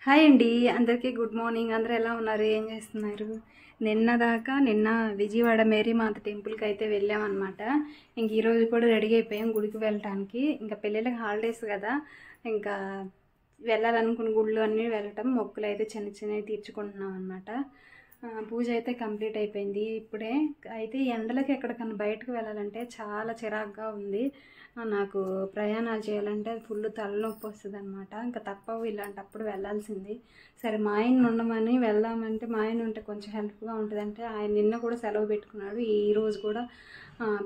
Hi అండి, అందరికీ good morning. అందరూ ఎలా ఉన్నారు, ఏం చేస్తున్నారు? నిన్న విజయవాడ మేరీమాత టెంపుల్కి అయితే వెళ్ళామన్నమాట. ఇంక ఈరోజు కూడా రెడీ అయిపోయాం గుడికి వెళ్ళటానికి. ఇంకా పిల్లలకి హాలిడేస్ కదా, ఇంకా వెళ్ళాలనుకున్న గుళ్ళు అన్నీ వెళ్ళటం, మొక్కులు అయితే చిన్న చిన్నవి తీర్చుకుంటున్నాం అనమాట. పూజ అయితే కంప్లీట్ అయిపోయింది ఇప్పుడే. అయితే ఎండలకి ఎక్కడికన్నా బయటకు వెళ్ళాలంటే చాలా చిరాకుగా ఉంది. నాకు ప్రయాణాలు చేయాలంటే ఫుల్ తలనొప్పి వస్తుంది అనమాట. ఇంకా తప్పవు, ఇలాంటప్పుడు వెళ్ళాల్సింది. సరే మా ఆయన ఉండమని వెళ్దామంటే, మా ఆయన ఉంటే కొంచెం హెల్ప్గా ఉంటుందంటే ఆయన నిన్న కూడా సెలవు పెట్టుకున్నాడు. ఈరోజు కూడా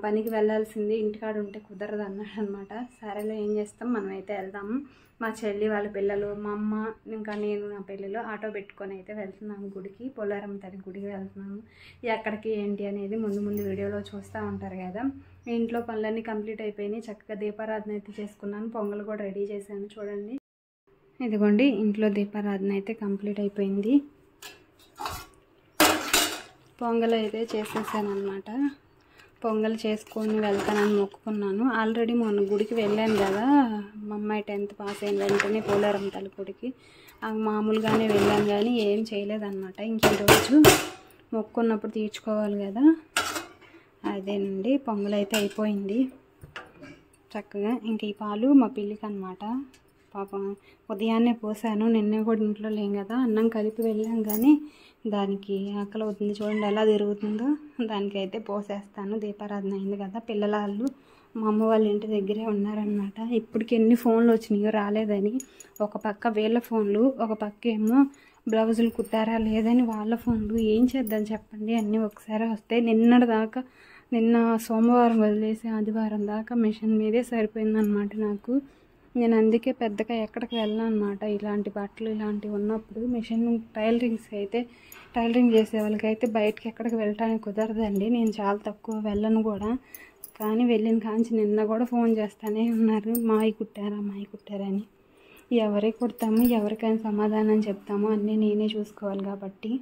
పనికి వెళ్ళాల్సింది, ఇంటికాడ ఉంటే కుదరదు అన్నాడు అనమాట. సరేలే ఏం చేస్తాం, మనమైతే వెళ్దాము. మా చెల్లి వాళ్ళ పిల్లలు, మా అమ్మ, ఇంకా నేను, నా పిల్లలు ఆటో పెట్టుకొని అయితే వెళ్తున్నాము గుడికి. పోలేరమ్మ తల్లి గుడికి వెళ్తున్నాము. ఎక్కడికి ఏంటి అనేది ముందు ముందు వీడియోలో చూస్తూ ఉంటారు కదా. ఇంట్లో పనులన్నీ కంప్లీట్ అయిపోయినాయి. చక్కగా దీపారాధన అయితే చేసుకున్నాను. పొంగల్ కూడా రెడీ చేశాను చూడండి. ఇదిగోండి, ఇంట్లో దీపారాధన అయితే కంప్లీట్ అయిపోయింది. పొంగల్ అయితే చేసేసాను అనమాట. పొంగల్ చేసుకొని వెళ్తానని మొక్కుకున్నాను. ఆల్రెడీ మొన్న గుడికి వెళ్ళాను కదా, మా అమ్మాయి 10th పాస్ అయిన వెంటనే పోలేరమ్మ తల్లి గుడికి. మామూలుగానే వెళ్ళాను కానీ ఏం చేయలేదన్నమాట. ఇంక ఈరోజు మొక్కున్నప్పుడు తీర్చుకోవాలి కదా, అదేనండి. పొంగల్ అయితే అయిపోయింది చక్కగా. ఇంక ఈ పాలు మా పిల్లికి అనమాట. పాపం ఉదయాన్నే పోసాను, నిన్న కూడా ఇంట్లో లేం కదా, అన్నం కలిపి వెళ్ళాం కానీ దానికి ఆకలి అవుతుంది చూడండి ఎలా తిరుగుతుందో. దానికి అయితే పోసేస్తాను. దీపారాధన అయింది కదా. పిల్లలు మా అమ్మ వాళ్ళ ఇంటి దగ్గరే ఉన్నారనమాట. ఇప్పటికి ఎన్ని ఫోన్లు వచ్చినాయో రాలేదని. ఒక పక్క వీళ్ళ ఫోన్లు, ఒక పక్క ఏమో బ్లౌజులు కుట్టారా లేదని వాళ్ళ ఫోన్లు. ఏం చేద్దాం చెప్పండి, అన్నీ ఒకసారి వస్తాయి. నిన్న సోమవారం వదిలేసి ఆదివారం దాకా మిషన్ మీదే సరిపోయిందనమాట నాకు. నేను అందుకే పెద్దగా ఎక్కడికి వెళ్ళను అనమాట. ఇలాంటి బట్టలు ఇలాంటివి ఉన్నప్పుడు మిషన్ టైలరింగ్ చేసే వాళ్ళకైతే బయటకి ఎక్కడికి వెళ్ళటానికి కుదరదండి. నేను చాలా తక్కువ వెళ్ళను కూడా. కానీ వెళ్ళిన కాంచి నిన్న కూడా ఫోన్ చేస్తూనే ఉన్నారు, మాయి కుట్టారని. ఎవరికి కుడతాము, ఎవరికైనా సమాధానం చెప్తాము, అన్నీ నేనే చూసుకోవాలి కాబట్టి.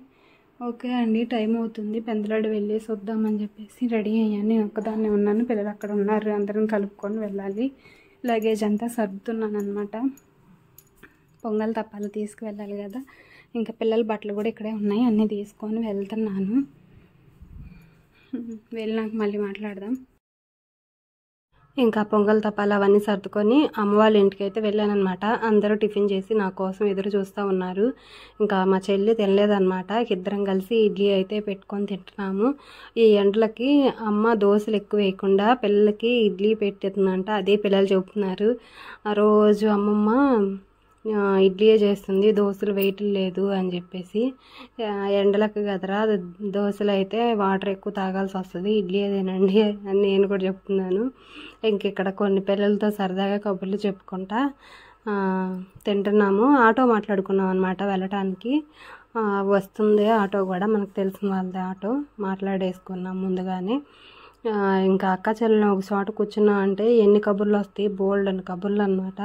ఓకే అండి, టైం అవుతుంది, పెందలాడు వెళ్ళేసి వద్దామని చెప్పేసి రెడీ అయ్యాను. నేను ఒక్కదాన్నే ఉన్నాను, పిల్లలు అక్కడ ఉన్నారు, అందరం కలుపుకొని వెళ్ళాలి. లగేజ్ అంతా సర్దుతున్నాను అనమాట. పొంగల్ తప్పాలు తీసుకువెళ్ళాలి కదా. ఇంకా పిల్లల బట్టలు కూడా ఇక్కడే ఉన్నాయి, అన్నీ తీసుకొని వెళ్తున్నాను. వెళ్ళినాక మళ్ళీ మాట్లాడదాం. ఇంకా పొంగల్ తప్పాలు అవన్నీ సర్దుకొని అమ్మ వాళ్ళ ఇంటికి అయితే వెళ్ళానమాట. అందరూ టిఫిన్ చేసి నా కోసం ఎదురు చూస్తూ ఉన్నారు. ఇంకా మా చెల్లి తినలేదన్నమాట. ఇద్దరం కలిసి ఇడ్లీ అయితే పెట్టుకొని తింటున్నాము. ఈ ఎండలకి అమ్మ దోశలు ఎక్కువ వేయకుండా పిల్లలకి ఇడ్లీ పెట్టిందంట. అదే పిల్లలు చెబుతున్నారు. ఆ రోజు అమ్మమ్మ ఇడ్లీయే చేస్తుంది, దోశలు వేయటం లేదు అని చెప్పేసి. ఎండలకు కదరా, దోశలు అయితే వాటర్ ఎక్కువ తాగాల్సి వస్తుంది, ఇడ్లీ అదేనండి అని నేను కూడా చెప్తున్నాను. ఇక్కడ కొన్ని పిల్లలతో సరదాగా కబుర్లు చెప్పుకుంటా తింటున్నాము. ఆటో మాట్లాడుకున్నాం అనమాట వెళ్ళటానికి. వస్తుంది ఆటో కూడా, మనకు తెలిసిన వాళ్ళది ఆటో. మాట్లాడేసుకున్నాం ముందుగానే. ఇంకా అక్క చెల్లెలు ఒక చోట కూర్చున్నా అంటే ఎన్ని కబుర్లు వస్తాయి, బోల్డ్ అని కబుర్లు అనమాట.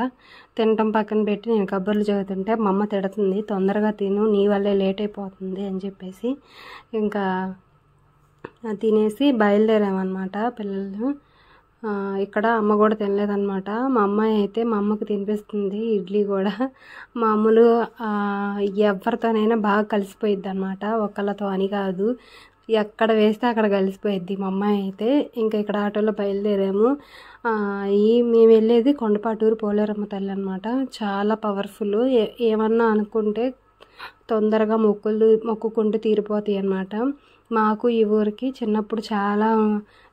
తినటం పక్కన పెట్టి నేను కబుర్లు చదువుతుంటే మా అమ్మ తిడుతుంది, తొందరగా తిను, నీ వల్లే లేట్ అయిపోతుంది అని చెప్పేసి. ఇంకా తినేసి బయలుదేరామన్నమాట పిల్లలు. ఇక్కడ అమ్మ కూడా తినలేదన్నమాట. మా అమ్మాయి అయితే మా అమ్మకు తినిపిస్తుంది ఇడ్లీ కూడా. మామూలు ఎవరితోనైనా బాగా కలిసిపోయిద్ది అనమాట, ఒకళ్ళతో అని కాదు. ఎక్కడ వేస్తే అక్కడ కలిసిపోయిద్ది మా అమ్మాయి అయితే. ఇంకా ఇక్కడ ఆటోలో బయలుదేరాము. మేము వెళ్ళేది కొండపాటూరు పోలేరమ్మ తల్లి అనమాట. చాలా పవర్ఫుల్. ఏమన్నా అనుకుంటే తొందరగా మొక్కుకుంటూ తీరిపోతాయి అన్నమాట. మాకు ఈ ఊరికి చిన్నప్పుడు చాలా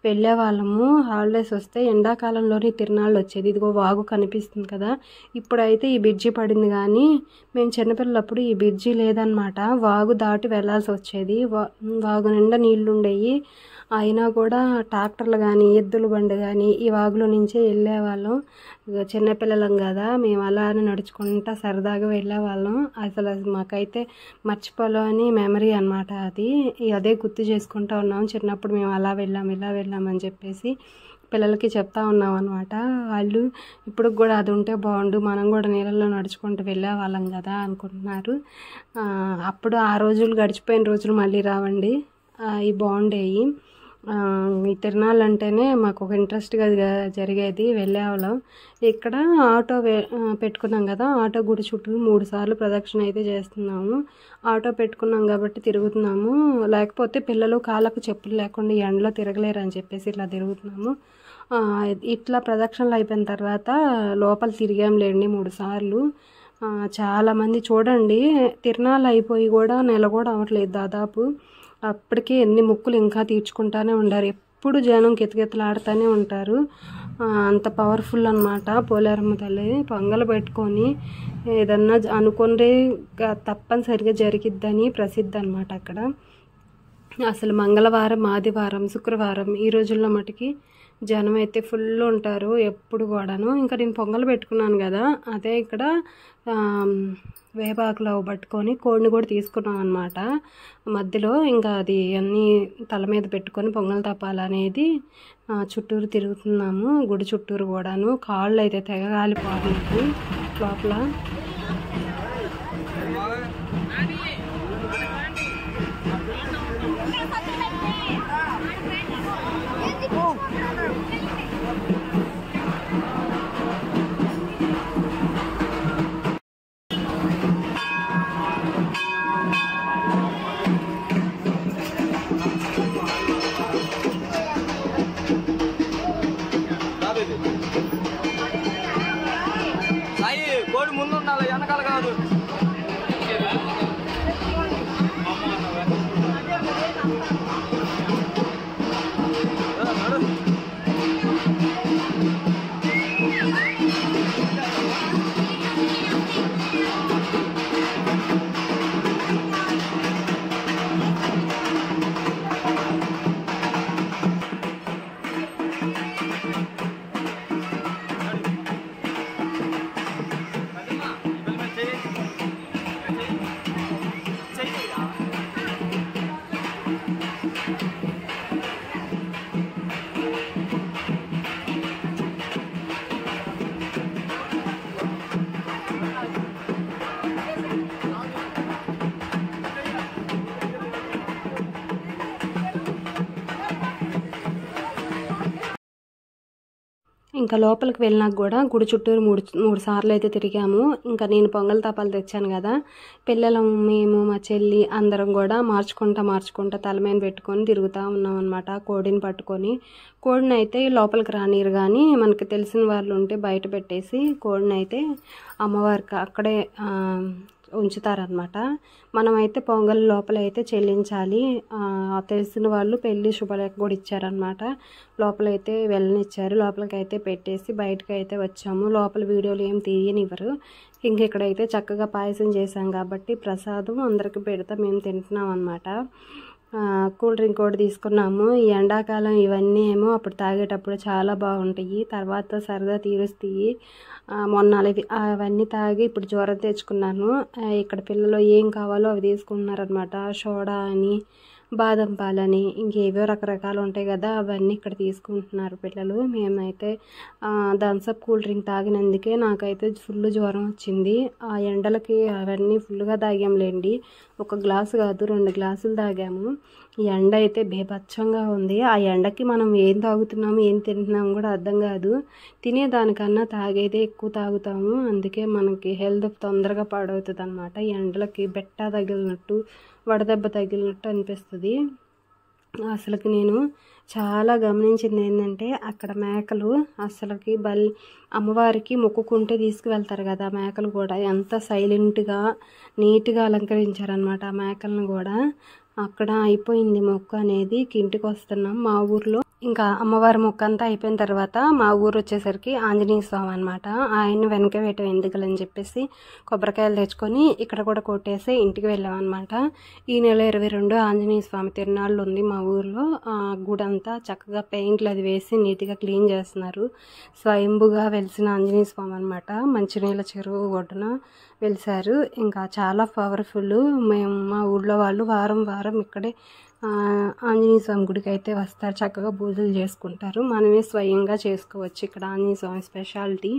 వెళ్ళే వాళ్ళము. హాలిడేస్ వస్తే ఎండాకాలంలోనే తిరునాళ్ళు వచ్చేది. ఇదిగో వాగు కనిపిస్తుంది కదా, ఇప్పుడైతే ఈ బ్రిడ్జి పడింది కానీ మేము చిన్నపిల్లలప్పుడు ఈ బ్రిడ్జి లేదనమాట. వాగు దాటి వెళ్ళాల్సి వచ్చేది. వాగు నిండా నీళ్లు ఉండేవి. అయినా కూడా ట్రాక్టర్లు కానీ ఎద్దుల బండి కానీ ఈ వాగులో నుంచే వెళ్ళేవాళ్ళం. చిన్నపిల్లలం కదా, మేము అలానే నడుచుకుంటా సరదాగా వెళ్ళేవాళ్ళం. అసలు మాకైతే మర్చిపోలేని మెమరీ అనమాట అది. అదే గుర్తు చేసుకుంటూ ఉన్నాం, చిన్నప్పుడు మేము అలా వెళ్ళాం ఇలా వెళ్ళామని చెప్పేసి పిల్లలకి చెప్తా ఉన్నాం అనమాట. వాళ్ళు ఇప్పుడు కూడా అది ఉంటే బాగుండు, మనం కూడా నీళ్ళల్లో నడుచుకుంటూ వెళ్ళేవాళ్ళం కదా అనుకుంటున్నారు. అప్పుడు ఆ రోజులు గడిచిపోయిన రోజులు మళ్ళీ రావండి, ఇవి బాగుండేవి. ఈ తిరణాలు అంటేనే మాకు ఒక ఇంట్రెస్ట్గా జరిగేది, వెళ్ళేవాళ్ళం. ఇక్కడ ఆటో పెట్టుకున్నాం కదా, ఆటో గుడి చుట్టూ 3 సార్లు ప్రదక్షిణ అయితే చేస్తున్నాము. ఆటో పెట్టుకున్నాం కాబట్టి తిరుగుతున్నాము, లేకపోతే పిల్లలు కాళ్ళకు చెప్పులు లేకుండా ఎండలో తిరగలేరు అని చెప్పేసి ఇట్లా తిరుగుతున్నాము. ఇట్లా ప్రదక్షిణలు అయిపోయిన తర్వాత లోపల తిరిగాంలేండి 3 సార్లు. చాలామంది చూడండి, తిరణాలు అయిపోయి కూడా నెల కూడా అవ్వట్లేదు దాదాపు, అప్పటికే ఎన్ని మొక్కులు ఇంకా తీర్చుకుంటానే ఉండారు. ఎప్పుడు జనం కితకితలాడుతూనే ఉంటారు. అంత పవర్ఫుల్ అనమాట పోలేరమ్మ తల్లి. పొంగలు పెట్టుకొని ఏదన్నా అనుకుంటే తప్పనిసరిగా జరిగిద్దని ప్రసిద్ధి అనమాట అక్కడ. అసలు మంగళవారం, ఆదివారం, శుక్రవారం ఈ రోజుల్లో మటుకి జనం అయితే ఫుల్ ఉంటారు ఎప్పుడు కూడాను. ఇంకా నేను పొంగలు పెట్టుకున్నాను కదా, అదే ఇక్కడ వేపాకులో పట్టుకొని కోడిని కూడా తీసుకున్నాం అనమాట మధ్యలో. ఇంకా అది అన్నీ తల మీద పెట్టుకొని పొంగల్ తప్పాలనేది చుట్టూరు తిరుగుతున్నాము, గుడి చుట్టూరు కూడాను. కాళ్ళు అయితే తెగ కాలిపోతుంది లోపల. కోడి ముందు ఉండాలి, వెనకాల కాదు. ఇంకా లోపలికి వెళ్ళినాక కూడా గుడి చుట్టూరు మూడు సార్లు అయితే తిరిగాము. ఇంకా నేను పొంగల్ తపాలు తెచ్చాను కదా, పిల్లలం మేము మా చెల్లి అందరం కూడా మార్చుకుంటా తల మీద పెట్టుకొని తిరుగుతూ ఉన్నాం అనమాట. కోడిని పట్టుకొని, కోడిని అయితే లోపలికి రానిరు కానీ మనకు తెలిసిన వాళ్ళు ఉంటే బయట పెట్టేసి కోడిని అయితే అమ్మవారికి అక్కడే ఉంచుతారనమాట. మనమైతే పొంగల్ లోపల అయితే చెల్లించాలి. తెలిసిన వాళ్ళు పెళ్లి శుభలేఖ కూడా ఇచ్చారనమాట. లోపలైతే వెళ్ళనిచ్చారు, లోపలికి అయితే పెట్టేసి బయటకు అయితే వచ్చాము. లోపల వీడియోలు ఏం తీయనివ్వరు. ఇంక ఇక్కడైతే చక్కగా పాయసం చేసాం కాబట్టి ప్రసాదం అందరికి పెడతా మేము తింటున్నాం అనమాట. కూల్ డ్రింక్ కూడా తీసుకున్నాము. ఈ ఎండాకాలం ఇవన్నీ ఏమో అప్పుడు తాగేటప్పుడు చాలా బాగుంటాయి, తర్వాత సరదా తీరుస్తాయి. మొన్న అవన్నీ తాగి ఇప్పుడు జ్వరం తెచ్చుకున్నాను. ఇక్కడ పిల్లలు ఏం కావాలో అవి తీసుకుంటున్నారనమాట. సోడా అని, బాదం పాలని, ఇంకేవో రకరకాలు ఉంటాయి కదా, అవన్నీ ఇక్కడ తీసుకుంటున్నారు పిల్లలు. మేమైతే థమ్సప్ కూల్ డ్రింక్ తాగినందుకే నాకైతే ఫుల్ జ్వరం వచ్చింది. ఆ ఎండలకి అవన్నీ ఫుల్గా తాగాంలేండి. 1 గ్లాసు కాదు 2 గ్లాసులు తాగాము. ఈ ఎండ అయితే బేభత్సంగా ఉంది. ఆ ఎండకి మనం ఏం తాగుతున్నాము ఏం తింటున్నాము కూడా అర్థం కాదు. తినేదానికన్నా తాగేదే ఎక్కువ తాగుతాము, అందుకే మనకి హెల్త్ తొందరగా పాడవుతుంది అనమాట. ఈ ఎండలకి బెట్ట తగిలినట్టు, వడదెబ్బ తగిలినట్టు అనిపిస్తుంది. అసలుకి నేను చాలా గమనించింది ఏంటంటే, అక్కడ మేకలు అసలుకి అమ్మవారికి మొక్కుకుంటే తీసుకువెళ్తారు కదా, మేకలు కూడా ఎంత సైలెంట్గా నీట్గా అలంకరించారనమాట. ఆ మేకలను కూడా అక్కడ అయిపోయింది మొక్కు అనేది. ఇంటికి వస్తున్నాం మా ఊర్లో. ఇంకా అమ్మవారి మొక్క అంతా అయిపోయిన తర్వాత మా ఊరు వచ్చేసరికి ఆంజనేయ స్వామి అనమాట. ఆయన్ని వెనక వేయటం ఎందుకులని చెప్పేసి కొబ్బరికాయలు తెచ్చుకొని ఇక్కడ కూడా కొట్టేసి ఇంటికి వెళ్ళామన్నమాట. ఈ నెల 22 ఆంజనేయ స్వామి తిరునాళ్ళు ఉంది మా ఊర్లో. గుడి అంతా చక్కగా పెయింట్లు అది వేసి నీట్గా క్లీన్ చేస్తున్నారు. స్వయంభుగా వెలిసిన ఆంజనేయ స్వామి అనమాట. మంచినీళ్ళ చెరువు ఒడ్డున వెలిసారు. ఇంకా చాలా పవర్ఫుల్. మేము మా ఊళ్ళో వాళ్ళు వారం వారం ఇక్కడే ఆంజనేయ స్వామి గుడికి అయితే వస్తారు, చక్కగా పూజలు చేసుకుంటారు. మనమే స్వయంగా చేసుకోవచ్చు ఇక్కడ ఆంజనేయ స్వామి స్పెషాలిటీ.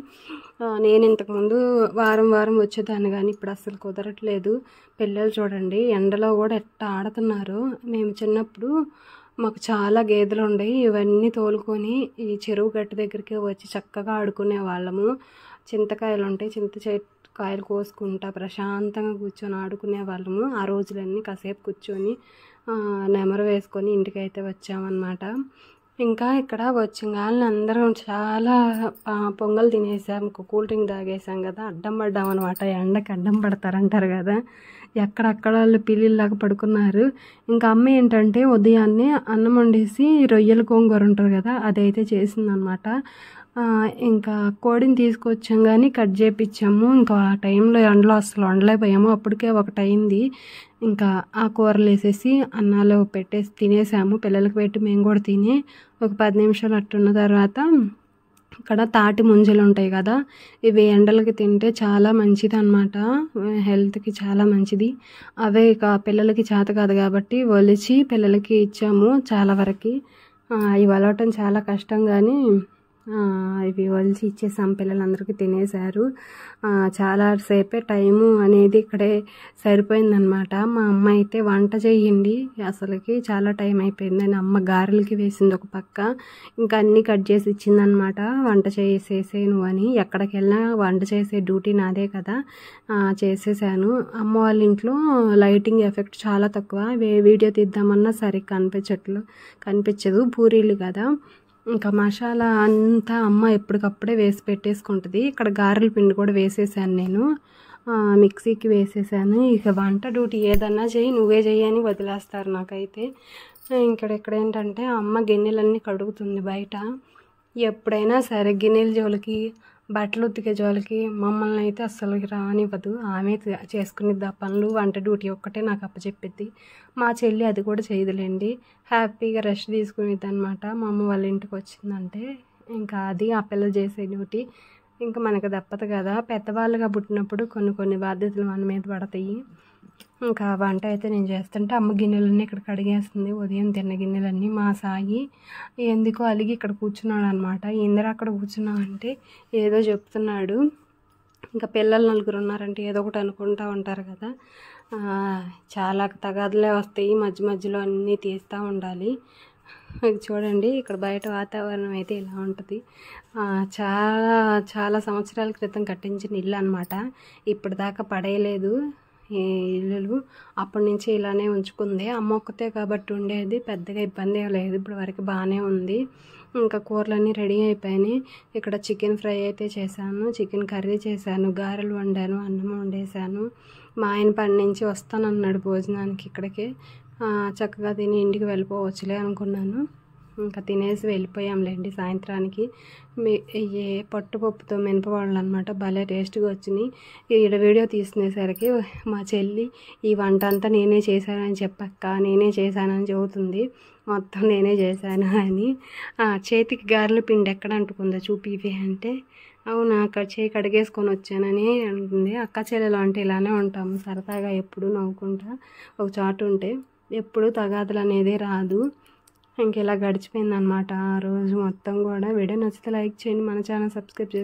నేను ఇంతకుముందు వారం వారం వచ్చేదాన్ని కానీ ఇప్పుడు అసలు కుదరట్లేదు. పిల్లలు చూడండి ఎండలో కూడా ఎట్లా ఆడుతున్నారు. మేము చిన్నప్పుడు మాకు చాలా గేదెలు ఉండేవి. ఇవన్నీ తోలుకొని ఈ చెరువు గట్టు దగ్గరికి వచ్చి చక్కగా ఆడుకునే వాళ్ళము. చింతకాయలు ఉంటాయి, కాయలు కోసుకుంటా ప్రశాంతంగా కూర్చొని ఆడుకునే వాళ్ళము. ఆ రోజులన్నీ కాసేపు కూర్చొని నెమరు వేసుకొని ఇంటికైతే వచ్చామన్నమాట. ఇంకా ఇక్కడ వచ్చిన అందరం చాలా పొంగల్ తినేసాం, కూల్ డ్రింక్ తాగేసాం కదా, అడ్డం పడ్డాం అనమాట. ఎండకి అడ్డం పడతారంటారు కదా, ఎక్కడక్కడ వాళ్ళు పిల్లిలాగా పడుకున్నారు. ఇంకా అమ్మ ఏంటంటే ఉదయాన్నే అన్నం వండేసి రొయ్యల గోంగూర ఉంటుంది కదా, అదైతే చేసిందనమాట. ఇంకా కోడిని తీసుకొచ్చాం కానీ కట్ చేయించాము. ఇంకా ఆ టైంలో ఎండలో అసలు వండలేకపోయాము. అప్పటికే ఒకటి అయింది. ఇంకా ఆ కూరలు వేసేసి అన్నాలు పెట్టేసి తినేసాము. పిల్లలకి పెట్టి మేము కూడా తిని ఒక 10 నిమిషాలు అట్టున్న తర్వాత ఇక్కడ తాటి ముంజలు ఉంటాయి కదా, ఇవి ఎండలకి తింటే చాలా మంచిది అన్నమాట, హెల్త్కి చాలా మంచిది. అవే ఇక పిల్లలకి చేత కాదు కాబట్టి ఒలిచి పిల్లలకి ఇచ్చాము. చాలా వరకు ఇవి వలవటం చాలా కష్టం కానీ ఇవి ఒలిచి ఇచ్చేసాం, పిల్లలందరికీ తినేశారు. చాలా సేపే టైము అనేది ఇక్కడే సరిపోయిందనమాట. మా అమ్మ అయితే వంట చేయండి అసలుకి చాలా టైం అయిపోయిందని అమ్మ గారెలకి వేసింది ఒక పక్క, ఇంకా అన్నీ కట్ చేసి ఇచ్చిందనమాట. వంట చేసేసేను అని, ఎక్కడికి వెళ్ళినా వంట చేసే డ్యూటీ నాదే కదా, చేసేసాను. అమ్మ వాళ్ళ ఇంట్లో లైటింగ్ ఎఫెక్ట్ చాలా తక్కువ, వీడియో తీద్దామన్నా సరిగ్గా కనిపించదు, పూరీలు కదా. ఇంకా మసాలా అంతా అమ్మ ఎప్పటికప్పుడే వేసి పెట్టేసుకుంటుంది. ఇక్కడ గారెల పిండి కూడా వేసేసాను నేను, మిక్సీకి వేసేసాను. ఇక వంట డ్యూటీ ఏదన్నా చెయ్యి, నువ్వే చెయ్యి అని వదిలేస్తారు నాకైతే. ఇక్కడ ఏంటంటే అమ్మ గిన్నెలన్నీ కడుగుతుంది బయట. ఎప్పుడైనా సరే గిన్నెల జోలికి, బట్టలు ఉతికే జోలికి మమ్మల్ని అయితే అస్సలు రానివ్వదు. ఆమె చేసుకునేది ఆ పనులు, వంట డ్యూటీ ఒక్కటే నాకు అప్పచెప్పిద్ది. మా చెల్లి అది కూడా చేయదులేండి, హ్యాపీగా రెస్ట్ తీసుకునేది అనమాట. మా అమ్మ వాళ్ళ ఇంటికి వచ్చిందంటే ఇంకా అది ఆ పిల్లలు చేసే డ్యూటీ. ఇంకా మనకు తప్పదు కదా, పెద్దవాళ్ళుగా పుట్టినప్పుడు కొన్ని బాధ్యతలు మన మీద పడతాయి. ఇంకా వంట అయితే నేను చేస్తుంటే అమ్మ గిన్నెలన్నీ ఇక్కడ కడిగేస్తుంది, ఉదయం తిన్న గిన్నెలన్నీ. మా సాయి ఎందుకో అలిగి ఇక్కడ కూర్చున్నాడు అనమాట. ఇందరూ అక్కడ కూర్చున్నావు అంటే ఏదో చెప్తున్నాడు. ఇంకా పిల్లలు 4 ఉన్నారంటే ఏదో ఒకటి అనుకుంటూ ఉంటారు కదా, చాలా తగాదులే వస్తాయి, మధ్యలో అన్నీ తీస్తూ ఉండాలి. చూడండి ఇక్కడ బయట వాతావరణం అయితే ఇలా ఉంటుంది. చాలా సంవత్సరాల క్రితం కట్టించిన ఇల్లు అనమాట, ఇప్పటిదాకా పడేయలేదు ఈ ఇల్లులు, అప్పటి నుంచి ఇలానే ఉంచుకుంది. అమ్మ ఒక్కతే కాబట్టి ఉండేది, పెద్దగా ఇబ్బంది ఏం లేదు, ఇప్పుడు వరకు బాగానే ఉంది. ఇంకా కూరలన్నీ రెడీ అయిపోయినాయి. ఇక్కడ చికెన్ ఫ్రై అయితే చేశాను, చికెన్ కర్రీ చేశాను, గారెలు వండాను, అన్నం వండేసాను. మా ఆయన పని నుంచి వస్తానన్నాడు భోజనానికి ఇక్కడికి, చక్కగా తిని ఇంటికి వెళ్ళిపోవచ్చులే అనుకున్నాను. ఇంకా తినేసి వెళ్ళిపోయాంలేండి సాయంత్రానికి. ఏ పట్టుపప్పుతో మినపవాళ్ళు అనమాట, భలే టేస్ట్గా వచ్చినాయి. ఈడ వీడియో తీసుకునేసరికి మా చెల్లి ఈ వంట అంతా నేనే చేశానని చెప్పక్క, నేనే చేశానని చెబుతుంది, మొత్తం నేనే చేశాను అని. చేతికి గారెల పిండి ఎక్కడ అంటుకుందో చూపివి అంటే, అవునా అక్కడ చేయి కడిగేసుకొని వచ్చానని అంటుంది. అక్క చెల్లెలు అంటే ఇలానే ఉంటాము సరదాగా, ఎప్పుడు నవ్వుకుంటా ఒక చాటు ఉంటే, ఎప్పుడు తగాదులు అనేది రాదు. ఇంక ఇలా గడిచిపోయిందనమాట ఆ రోజు మొత్తం కూడా. వీడియో నచ్చితే లైక్ చేయండి, మన ఛానల్ సబ్స్క్రైబ్ చేయండి.